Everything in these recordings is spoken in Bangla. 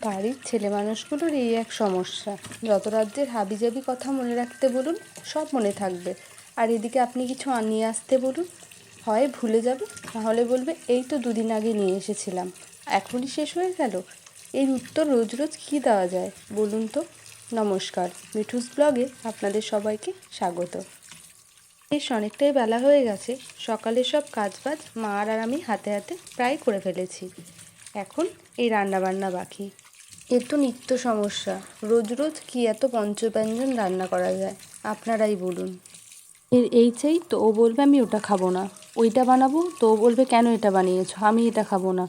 বাড়ির ছেলে মানুষগুলোর এই এক সমস্যা, যত রাজ্যের হাবিজাবি কথা মনে রাখতে বলুন সব মনে থাকবে, আর এদিকে আপনি কিছু নিয়ে আসতে বলুন হয় ভুলে যাবে, নাহলে বলবে এই তো দুদিন আগে নিয়ে এসেছিলাম, এখনই শেষ হয়ে গেল। এর উত্তর রোজ রোজ কী দেওয়া যায় বলুন তো? নমস্কার, মিঠুস ব্লগে আপনাদের সবাইকে স্বাগত। বেশ অনেকটাই বেলা হয়ে গেছে, সকালের সব কাজবাজ মা আর আমি হাতে হাতে প্রায় করে ফেলেছি। এখন এই রান্নাবান্না বাকি। এর তো নিত্য সমস্যা, রোজ রোজ কী এত পঞ্চব্যঞ্জন রান্না করা যায় আপনারাই বলুন। এর এই চাই তো ও বলবে আমি ওটা খাবো না, ওইটা বানাবো তো ও বলবে কেন এটা বানিয়েছো, আমি এটা খাবো না।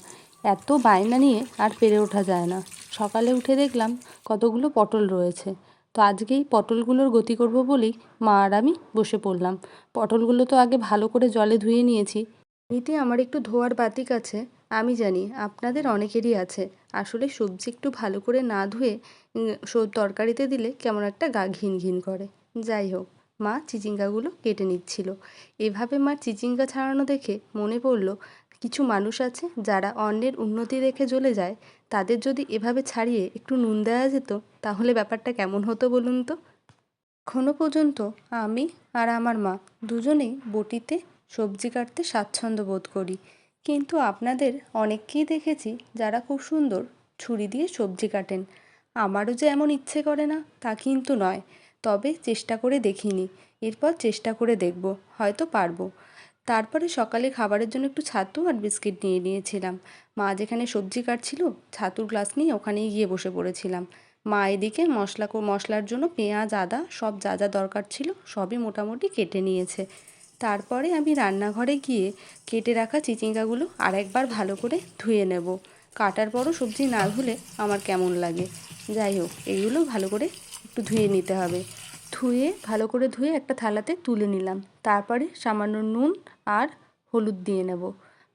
এত বায়না নিয়ে আর পেরে ওঠা যায় না। সকালে উঠে দেখলাম কতগুলো পটল রয়েছে, তো আজকেই পটলগুলোর গতি করব বলেই মা আর আমি বসে পড়লাম। পটলগুলো তো আগে ভালো করে জলে ধুয়ে নিয়েছি। এমনিতে আমার একটু ধোয়ার বাতিক আছে, আমি জানি আপনাদের অনেকেরই আছে। আসলে সবজি একটু ভালো করে না ধুয়ে তরকারিতে দিলে কেমন একটা গা ঘিন ঘিন করে। যাই হোক, মা চিচিঙ্গাগুলো কেটে নিচ্ছিল। এভাবে মা চিচিঙ্গা ছাড়ানো দেখে মনে পড়ল, কিছু মানুষ আছে যারা অন্যের উন্নতি দেখে জ্বলে যায়, তাদের যদি এভাবে ছাড়িয়ে একটু নুন দেওয়া যেত তাহলে ব্যাপারটা কেমন হতো বলুন তো? এখনও পর্যন্ত আমি আর আমার মা দুজনেই বটিতে সবজি কাটতে স্বাচ্ছন্দ্য বোধ করি, কিন্তু আপনাদের অনেককেই দেখেছি যারা খুব সুন্দর ছুরি দিয়ে সবজি কাটেন। আমারও যে এমন ইচ্ছে করে না তা কিন্তু নয়, তবে চেষ্টা করে দেখিনি। এরপর চেষ্টা করে দেখব, হয়তো পারবো। তারপরে সকালে খাবারের জন্য একটু ছাতু আর বিস্কিট নিয়ে নিয়েছিলাম। মা যেখানে সবজি কাটছিল, ছাতুর গ্লাস নিয়ে ওখানেই গিয়ে বসে পড়েছিলাম। মা এদিকে মশলার জন্য পেঁয়াজ আদা সব যা যা দরকার ছিল সবই মোটামুটি কেটে নিয়েছে। তারপরে আমি রান্নাঘরে গিয়ে কেটে রাখা চিচিঙ্গাগুলো আরেকবার ভালো করে ধুয়ে নেব। কাটার পরও সবজি না ধুলে আমার কেমন লাগে। যাই হোক, এগুলো ভালো করে একটু ধুয়ে নিতে হবে। ভালো করে ধুয়ে একটা থালাতে তুলে নিলাম। তারপরে সামান্য নুন আর হলুদ দিয়ে নেব।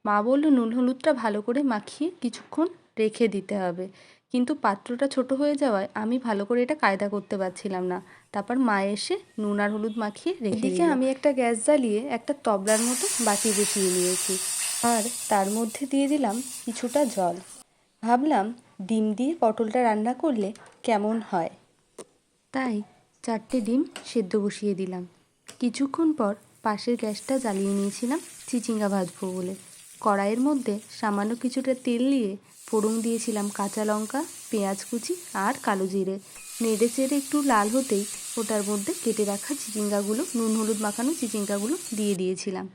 মা বলল নুন হলুদটা ভালো করে মাখিয়ে কিছুক্ষণ রেখে দিতে হবে, কিন্তু পাত্রটা ছোট হয়ে যাওয়ায় আমি ভালো করে এটা কায়দা করতে পারছিলাম না। তারপর মা এসে নুন আর হলুদ মাখিয়ে রেখে দিল। আমি একটা গ্যাস জ্বালিয়ে একটা তবলার মতো বাটি বসিয়ে নিয়েছি, আর তার মধ্যে দিয়ে দিলাম কিছুটা জল। ভাবলাম ডিম দিয়ে পটলটা রান্না করলে কেমন হয়, তাই 4টে ডিম সেদ্ধ বসিয়ে দিলাম। কিছুক্ষণ পর পাশের গ্যাসটা জ্বালিয়ে নিয়েছিলাম চিচিঙ্গা ভাজবো বলে। কড়াইয়ের মধ্যে সামান্য কিছুটা তেল দিয়ে ফোড়ন দিয়েছিলাম কাঁচা লঙ্কা, পেঁয়াজ কুচি আর কালো জিরে। নেড়ে চেড়ে একটু লাল হতেই ওটার মধ্যে কেটে রাখা চিচিঙ্গাগুলো, নুন হলুদ মাখানো চিচিঙ্গাগুলো দিয়ে দিয়েছিলাম।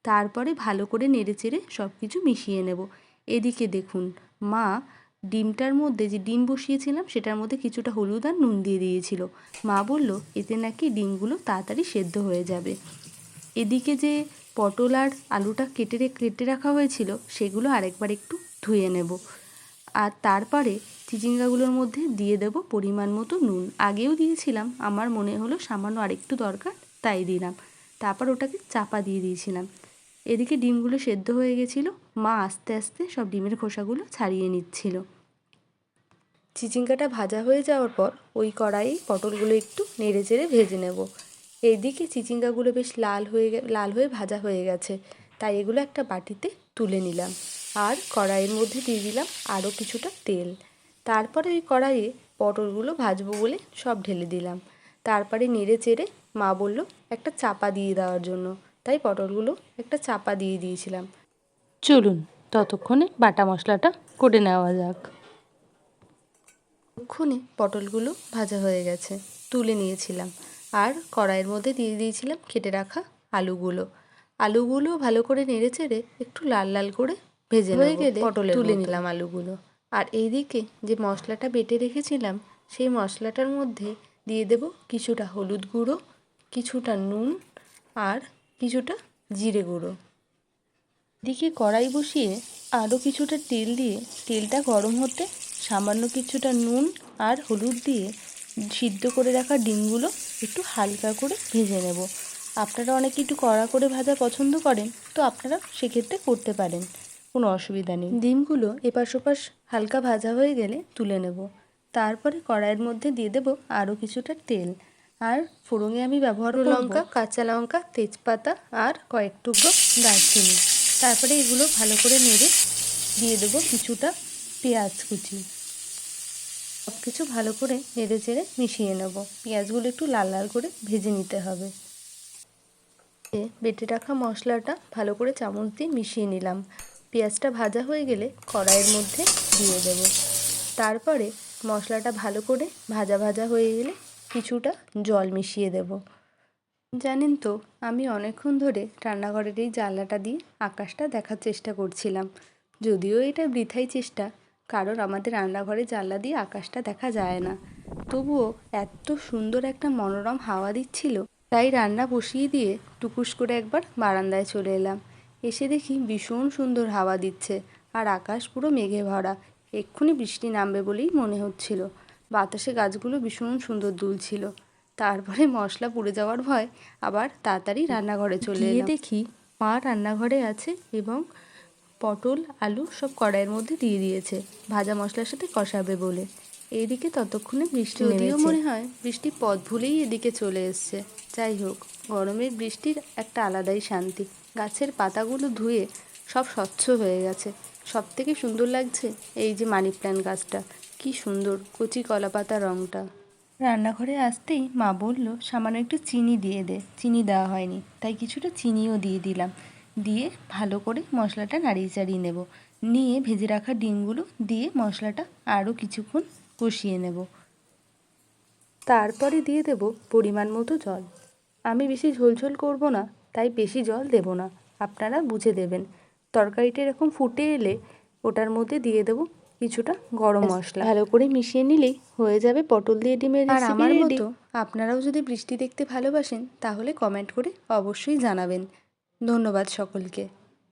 তারপরে ভালো করে নেড়ে চেড়ে সব কিছু মিশিয়ে নেব। এদিকে দেখুন, মা ডিমটার মধ্যে যে ডিম বসিয়েছিলাম সেটার মধ্যে কিছুটা হলুদ আর নুন দিয়ে দিয়েছিল। মা বলল এতে নাকি ডিমগুলো তাড়াতাড়ি সেদ্ধ হয়ে যাবে। এদিকে যে পটল আর আলুটা কেটে রাখা হয়েছিল সেগুলো আরেকবার একটু ধুয়ে নেব, আর তারপরে চিচিঙ্গাগুলোর মধ্যে দিয়ে দেব পরিমাণ মতো নুন। আগেও দিয়েছিলাম, আমার মনে হলো সামান্য আরেকটু দরকার তাই দিলাম। তারপর ওটাকে চাপা দিয়ে দিয়েছিলাম। এদিকে ডিমগুলো সেদ্ধ হয়ে গেছিলো, মা আস্তে আস্তে সব ডিমের খোসাগুলো ছাড়িয়ে নিচ্ছিল। চিচিঙ্গাটা ভাজা হয়ে যাওয়ার পর ওই কড়াইয়ে পটলগুলো একটু নেড়ে চেড়ে ভেজে নেব। এইদিকে চিচিঙ্গাগুলো বেশ লাল হয়ে ভাজা হয়ে গেছে, তাই এগুলো একটা বাটিতে তুলে নিলাম। আর কড়াইয়ের মধ্যে দিয়ে দিলাম আরও কিছুটা তেল। তারপরে ওই কড়াইয়ে পটলগুলো ভাজবো বলে সব ঢেলে দিলাম। তারপরে নেড়ে চেড়ে মা বলল একটা চাপা দিয়ে দেওয়ার জন্য, তাই পটলগুলো একটা চাপা দিয়ে দিয়েছিলাম। চলুন ততক্ষণে বাটা মশলাটা করে নেওয়া যাক। ততক্ষণে পটলগুলো ভাজা হয়ে গেছে, তুলে নিয়েছিলাম। আর কড়াইয়ের মধ্যে দিয়ে দিয়েছিলাম কেটে রাখা আলুগুলো ভালো করে নেড়ে চেড়ে একটু লাল লাল করে ভেজে হয়ে গেলে তুলে নিলাম আলুগুলো। আর এইদিকে যে মশলাটা বেটে রেখেছিলাম সেই মশলাটার মধ্যে দিয়ে দেব কিছুটা হলুদ গুঁড়ো, কিছুটা নুন আর কিছুটা জিরে গুঁড়ো। এদিকে কড়াই বসিয়ে আরও কিছুটা তেল দিয়ে তেলটা গরম হতে সামান্য কিছুটা নুন আর হলুদ দিয়ে সিদ্ধ করে রাখা ডিমগুলো একটু হালকা করে ভেজে নেব। আপনারা অনেকে একটু কড়া করে ভাজা পছন্দ করেন, তো আপনারা সেক্ষেত্রে করতে পারেন, কোনো অসুবিধা নেই। ডিমগুলো এপাশ ওপাশ হালকা ভাজা হয়ে গেলে তুলে নেব। তারপরে কড়াইয়ের মধ্যে দিয়ে দেব আরও কিছুটা তেল, আর ফোড়নে আমি ব্যবহার করব লঙ্কা, কাঁচা লঙ্কা, তেজপাতা আর কয়েক টুকরো দারচিনি। তারপরে এগুলো ভালো করে নেড়ে দিয়ে দেবো কিছুটা পেঁয়াজ কুচি। সব কিছু ভালো করে নেড়ে চেড়ে মিশিয়ে নেব। পেঁয়াজগুলো একটু লাল লাল করে ভেজে নিতে হবে। বেটে রাখা মশলাটা ভালো করে চামচ দিয়ে মিশিয়ে নিলাম। পেঁয়াজটা ভাজা হয়ে গেলে কড়াইয়ের মধ্যে দিয়ে দেব। তারপরে মশলাটা ভালো করে ভাজা ভাজা হয়ে গেলে কিছুটা জল মিশিয়ে দেব। জানেন তো, আমি অনেকক্ষণ ধরে রান্নাঘরের এই জানলাটা দিয়ে আকাশটা দেখার চেষ্টা করছিলাম। যদিও এটা বৃথাই চেষ্টা, কারণ আমাদের রান্নাঘরের জানলা দিয়ে আকাশটা দেখা যায় না। তবুও এত সুন্দর একটা মনোরম হাওয়া দিচ্ছিল, তাই রান্না বসিয়ে দিয়ে টুকুস করে একবার বারান্দায় চলে এলাম। এসে দেখি ভীষণ সুন্দর হাওয়া দিচ্ছে আর আকাশ পুরো মেঘে ভরা। এক্ষুনি বৃষ্টি নামবে বলেই মনে হচ্ছিল। বাতাসে গাছগুলো ভীষণ সুন্দর দুলছিল। তারপরে মশলা পুড়ে যাওয়ার ভয় আবার তাড়াতাড়ি রান্নাঘরে চলে এলাম। দেখি মা রান্নাঘরে আছে এবং পটল আলু সব কড়াইয়ের মধ্যে দিয়ে দিয়েছে ভাজা মশলার সাথে কষাবে বলে। এইদিকে ততক্ষণে বৃষ্টি নেমেছে। যদিও মনে হয় বৃষ্টি পথ ভুলেই এদিকে চলে এসছে। যাই হোক, গরমের বৃষ্টির একটা আলাদাই শান্তি। গাছের পাতাগুলো ধুয়ে সব স্বচ্ছ হয়ে গেছে। সব থেকে সুন্দর লাগছে এই যে মানি প্ল্যান্ট গাছটা, কি সুন্দর কচি কলা পাতা রঙটা। রান্নাঘরে আসতেই মা বলল সামান্য একটু চিনি দিয়ে দে। চিনি দেওয়া হয়নি, তাই কিছুটা চিনিও দিয়ে দিলাম। দিয়ে ভালো করে মশলাটা নাড়িয়ে চাড়িয়ে নেব। নিয়ে ভেজে রাখা ডিমগুলো দিয়ে মশলাটা আরও কিছুক্ষণ কষিয়ে নেব। তারপরে দিয়ে দেব পরিমাণ মতো জল। আমি বেশি ঝোলঝোল করব না, তাই বেশি জল দেব না, আপনারা বুঝে দেবেন। তরকারিটা এরকম ফুটে এলে ওটার মধ্যে দিয়ে দেব কিছুটা গরম মশলা। ভালো করে মিশিয়ে নিলেই হয়ে যাবে পটল দিয়ে ডিমের রেসিপি। আর আমার মতো আপনারাও যদি বৃষ্টি দেখতে ভালোবাসেন তাহলে কমেন্ট করে অবশ্যই জানাবেন। ধন্যবাদ সকলকে।